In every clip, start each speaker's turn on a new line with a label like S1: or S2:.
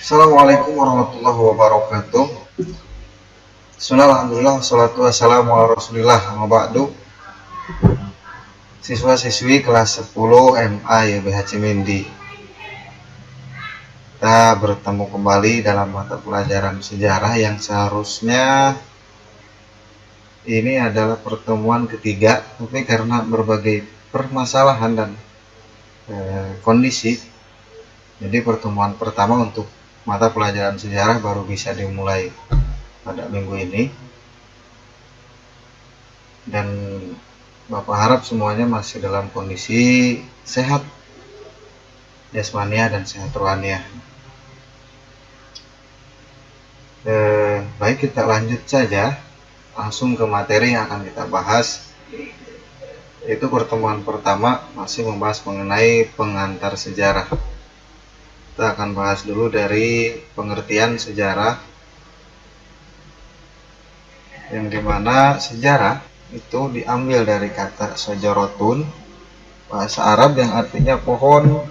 S1: Assalamualaikum warahmatullahi wabarakatuh. Bismillahirrahmanirrahim. Wassalatu wassalamu ala rasulillah. Amma ba'du. Siswa-siswi kelas 10 MA YBH Cimindi. Kita bertemu kembali dalam mata pelajaran sejarah yang seharusnya ini adalah pertemuan ketiga, tapi karena berbagai permasalahan dan kondisi, jadi pertemuan pertama untuk mata pelajaran sejarah baru bisa dimulai pada minggu ini. Dan Bapak harap semuanya masih dalam kondisi sehat jasmania dan sehat rohania. Baik, kita lanjut saja langsung ke materi yang akan kita bahas. Itu pertemuan pertama masih membahas mengenai pengantar sejarah. Kita akan bahas dulu dari pengertian sejarah, yang dimana sejarah itu diambil dari kata syajarotun, bahasa Arab yang artinya pohon,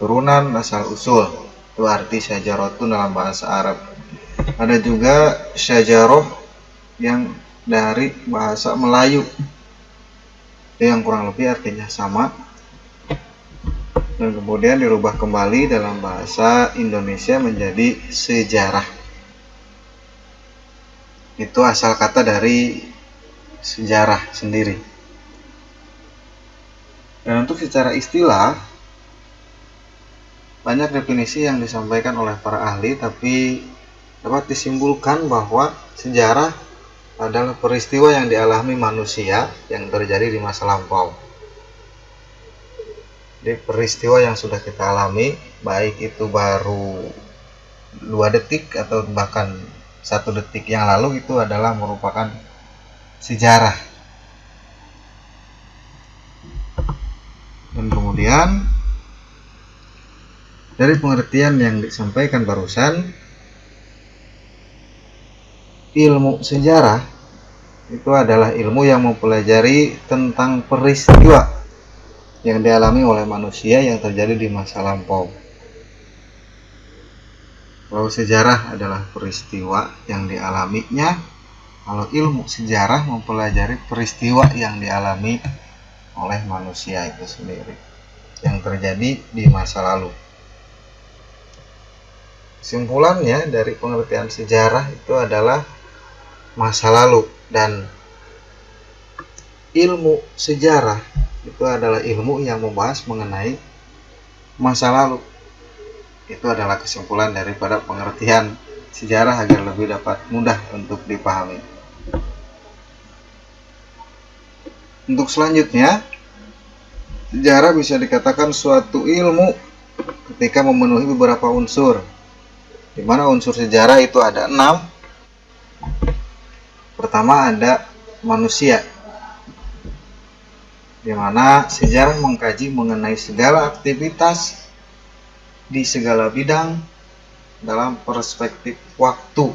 S1: turunan, asal usul. Itu arti syajarotun dalam bahasa Arab. Ada juga syajaroh yang dari bahasa Melayu, itu yang kurang lebih artinya sama, dan kemudian dirubah kembali dalam bahasa Indonesia menjadi sejarah. Itu asal kata dari sejarah sendiri. Dan untuk secara istilah, banyak definisi yang disampaikan oleh para ahli, tapi dapat disimpulkan bahwa sejarah adalah peristiwa yang dialami manusia yang terjadi di masa lampau. Jadi peristiwa yang sudah kita alami, baik itu baru 2 detik atau bahkan 1 detik yang lalu, itu adalah merupakan sejarah. Dan kemudian dari pengertian yang disampaikan barusan, ilmu sejarah itu adalah ilmu yang mempelajari tentang peristiwa yang dialami oleh manusia yang terjadi di masa lampau. Kalau sejarah adalah peristiwa yang dialaminya, kalau ilmu sejarah mempelajari peristiwa yang dialami oleh manusia itu sendiri, yang terjadi di masa lalu. Kesimpulannya dari pengertian sejarah itu adalah masa lalu, dan ilmu sejarah itu adalah ilmu yang membahas mengenai masa lalu. Itu adalah kesimpulan daripada pengertian sejarah agar lebih dapat mudah untuk dipahami. Untuk selanjutnya, sejarah bisa dikatakan suatu ilmu ketika memenuhi beberapa unsur, di mana unsur sejarah itu ada 6. Pertama ada manusia, di mana sejarah mengkaji mengenai segala aktivitas di segala bidang dalam perspektif waktu.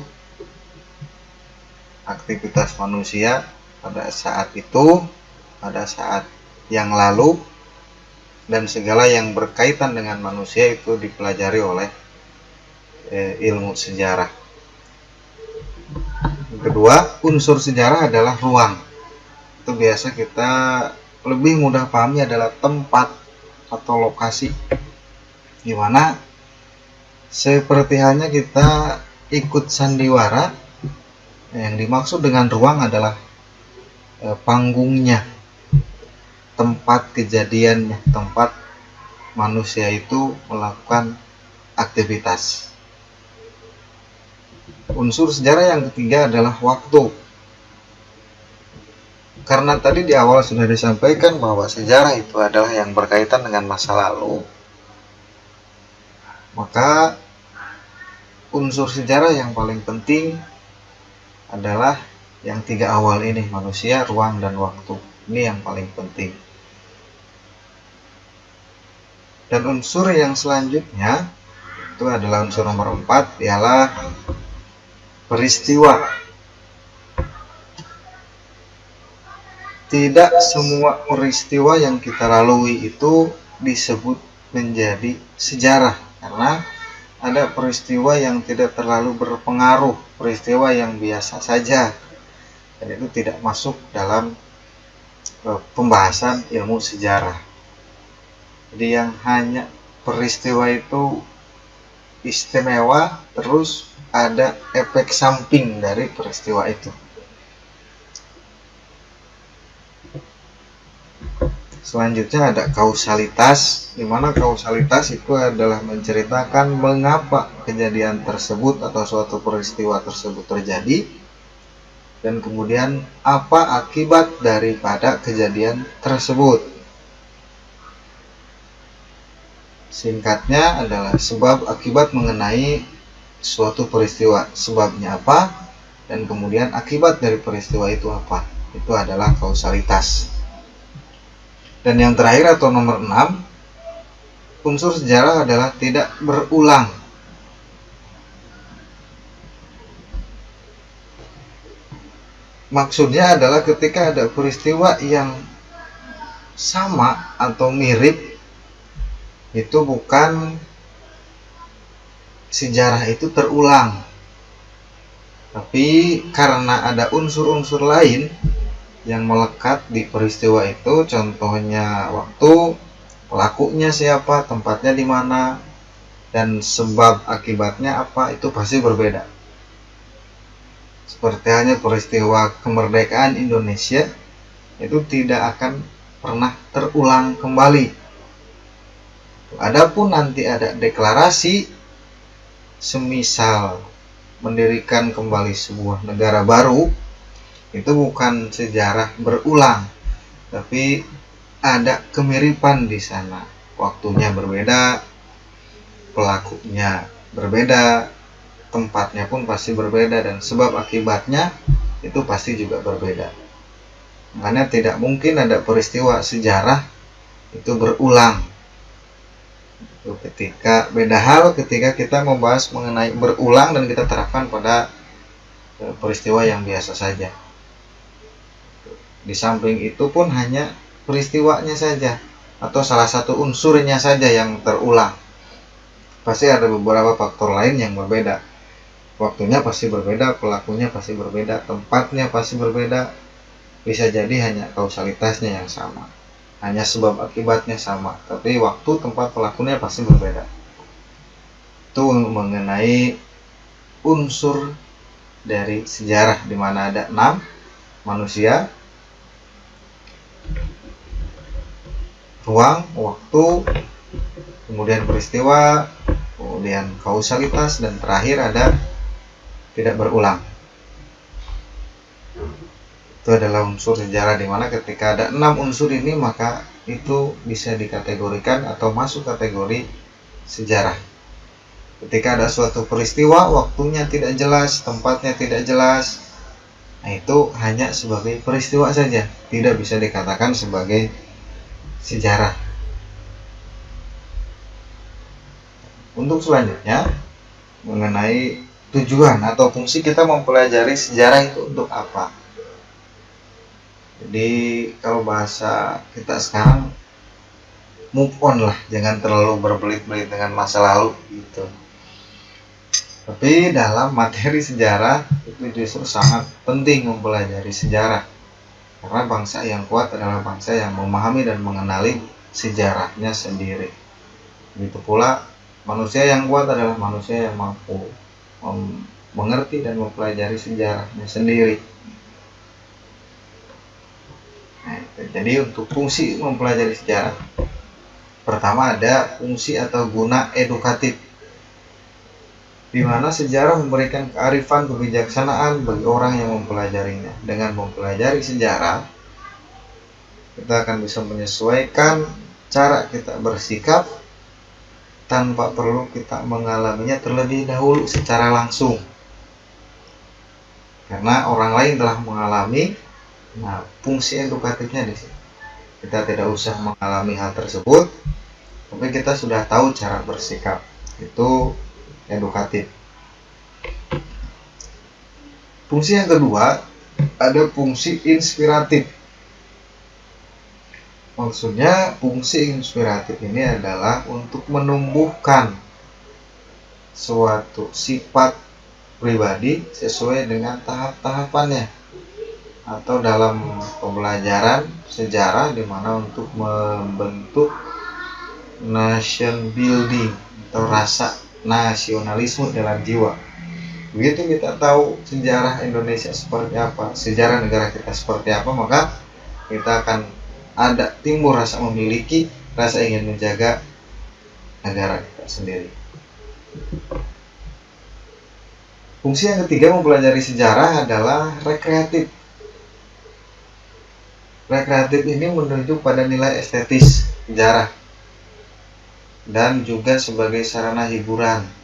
S1: Aktivitas manusia pada saat itu, pada saat yang lalu, dan segala yang berkaitan dengan manusia itu dipelajari oleh ilmu sejarah. Yang kedua, unsur sejarah adalah ruang. Itu biasa kita lebih mudah pahami adalah tempat atau lokasi, di mana seperti halnya kita ikut sandiwara. Yang dimaksud dengan ruang adalah panggungnya, tempat kejadiannya, tempat manusia itu melakukan aktivitas. Unsur sejarah yang ketiga adalah waktu. Karena tadi di awal sudah disampaikan bahwa sejarah itu adalah yang berkaitan dengan masa lalu, maka unsur sejarah yang paling penting adalah yang 3 awal ini, manusia, ruang, dan waktu. Ini yang paling penting. Dan unsur yang selanjutnya itu adalah unsur nomor 4, ialah peristiwa. Tidak semua peristiwa yang kita lalui itu disebut menjadi sejarah, karena ada peristiwa yang tidak terlalu berpengaruh, peristiwa yang biasa saja, dan itu tidak masuk dalam pembahasan ilmu sejarah. Jadi yang hanya peristiwa itu istimewa, terus ada efek samping dari peristiwa itu. Selanjutnya ada kausalitas, di mana kausalitas itu adalah menceritakan mengapa kejadian tersebut atau suatu peristiwa tersebut terjadi, dan kemudian apa akibat daripada kejadian tersebut. Singkatnya adalah sebab akibat mengenai suatu peristiwa, sebabnya apa, dan kemudian akibat dari peristiwa itu apa. Itu adalah kausalitas. Dan yang terakhir atau nomor 6, unsur sejarah adalah tidak berulang. Maksudnya adalah ketika ada peristiwa yang sama atau mirip, itu bukan sejarah itu terulang, tapi karena ada unsur-unsur lain yang melekat di peristiwa itu, contohnya waktu, pelakunya siapa, tempatnya di mana, dan sebab akibatnya apa, itu pasti berbeda. Seperti hanya peristiwa kemerdekaan Indonesia itu tidak akan pernah terulang kembali. Adapun nanti ada deklarasi, semisal mendirikan kembali sebuah negara baru, itu bukan sejarah berulang, tapi ada kemiripan di sana. Waktunya berbeda, pelakunya berbeda, tempatnya pun pasti berbeda, dan sebab akibatnya itu pasti juga berbeda. Makanya tidak mungkin ada peristiwa sejarah itu berulang. Itu ketika beda hal ketika kita membahas mengenai berulang dan kita terapkan pada peristiwa yang biasa saja. Di samping itu pun hanya peristiwanya saja atau salah satu unsurnya saja yang terulang. Pasti ada beberapa faktor lain yang berbeda. Waktunya pasti berbeda, pelakunya pasti berbeda, tempatnya pasti berbeda. Bisa jadi hanya kausalitasnya yang sama, hanya sebab akibatnya sama, tapi waktu, tempat, pelakunya pasti berbeda. Itu mengenai unsur dari sejarah, di mana ada 6: manusia, ruang, waktu, kemudian peristiwa, kemudian kausalitas, dan terakhir ada tidak berulang. Itu adalah unsur sejarah, di mana ketika ada 6 unsur ini, maka itu bisa dikategorikan atau masuk kategori sejarah. Ketika ada suatu peristiwa, waktunya tidak jelas, tempatnya tidak jelas, nah itu hanya sebagai peristiwa saja, tidak bisa dikatakan sebagai sejarah. Untuk selanjutnya, mengenai tujuan atau fungsi kita mempelajari sejarah itu untuk apa. Jadi kalau bahasa kita sekarang, move on lah, jangan terlalu berbelit-belit dengan masa lalu gitu. Tapi dalam materi sejarah itu justru sangat penting mempelajari sejarah, karena bangsa yang kuat adalah bangsa yang memahami dan mengenali sejarahnya sendiri. Begitu pula manusia yang kuat adalah manusia yang mampu mengerti dan mempelajari sejarahnya sendiri. Nah, jadi untuk fungsi mempelajari sejarah, pertama ada fungsi atau guna edukatif, di mana sejarah memberikan kearifan kebijaksanaan bagi orang yang mempelajarinya. Dengan mempelajari sejarah, kita akan bisa menyesuaikan cara kita bersikap tanpa perlu kita mengalaminya terlebih dahulu secara langsung, karena orang lain telah mengalami. Nah, fungsi edukatifnya di sini, kita tidak usah mengalami hal tersebut, tapi kita sudah tahu cara bersikap. Itu edukatif. Fungsi yang kedua ada fungsi inspiratif. Maksudnya fungsi inspiratif ini adalah untuk menumbuhkan suatu sifat pribadi sesuai dengan tahap-tahapannya, atau dalam pembelajaran sejarah di mana untuk membentuk nation building atau rasa nasionalisme dalam jiwa. Begitu kita tahu sejarah Indonesia seperti apa, sejarah negara kita seperti apa, maka kita akan ada timbul rasa memiliki, rasa ingin menjaga negara kita sendiri. Fungsi yang ketiga mempelajari sejarah adalah rekreatif. Rekreatif ini menuju pada nilai estetis sejarah dan juga sebagai sarana hiburan.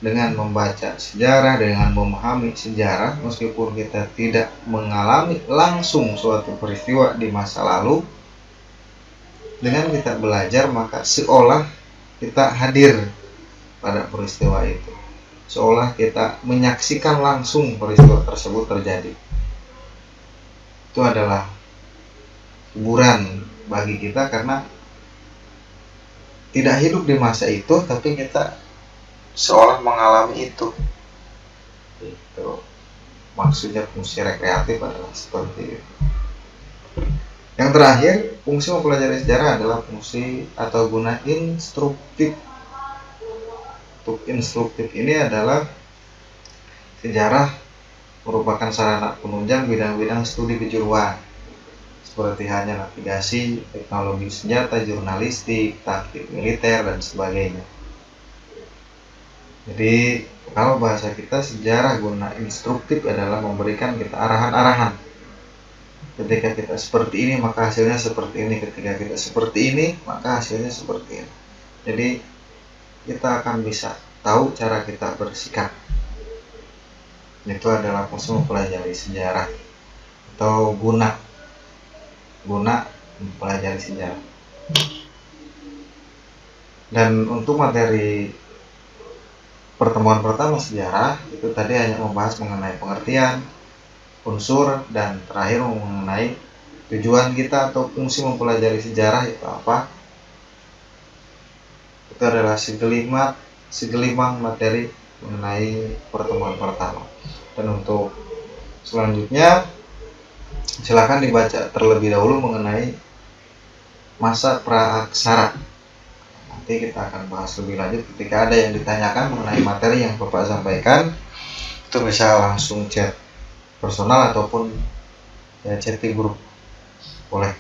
S1: Dengan membaca sejarah, dengan memahami sejarah, meskipun kita tidak mengalami langsung suatu peristiwa di masa lalu, dengan kita belajar maka seolah kita hadir pada peristiwa itu, seolah kita menyaksikan langsung peristiwa tersebut terjadi. Itu adalah hiburan bagi kita karena tidak hidup di masa itu, tapi kita seolah mengalami itu. Itu maksudnya fungsi rekreatif adalah seperti itu. Yang terakhir, fungsi mempelajari sejarah adalah fungsi atau guna instruktif. Untuk instruktif ini adalah sejarah merupakan sarana penunjang bidang-bidang studi kejuruan seperti hanya navigasi, teknologi senjata, jurnalistik, taktik militer, dan sebagainya. Jadi kalau bahasa kita, sejarah guna instruktif adalah memberikan kita arahan-arahan. Ketika kita seperti ini maka hasilnya seperti ini, ketika kita seperti ini maka hasilnya seperti ini. Jadi kita akan bisa tahu cara kita bersikap. Itu adalah fungsi mempelajari sejarah atau guna mempelajari sejarah. Dan untuk materi pertemuan pertama sejarah itu tadi hanya membahas mengenai pengertian, unsur, dan terakhir mengenai tujuan kita atau fungsi mempelajari sejarah itu apa. Itu adalah segelimang materi mengenai pertemuan pertama. Dan untuk selanjutnya silakan dibaca terlebih dahulu mengenai masa praaksara. Nanti kita akan bahas lebih lanjut ketika ada yang ditanyakan mengenai materi yang Bapak sampaikan. Itu bisa langsung chat personal ataupun ya chat di grup, boleh.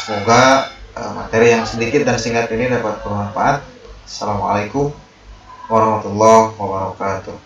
S1: Semoga materi yang sedikit dan singkat ini dapat bermanfaat. Assalamualaikum warahmatullahi wabarakatuh.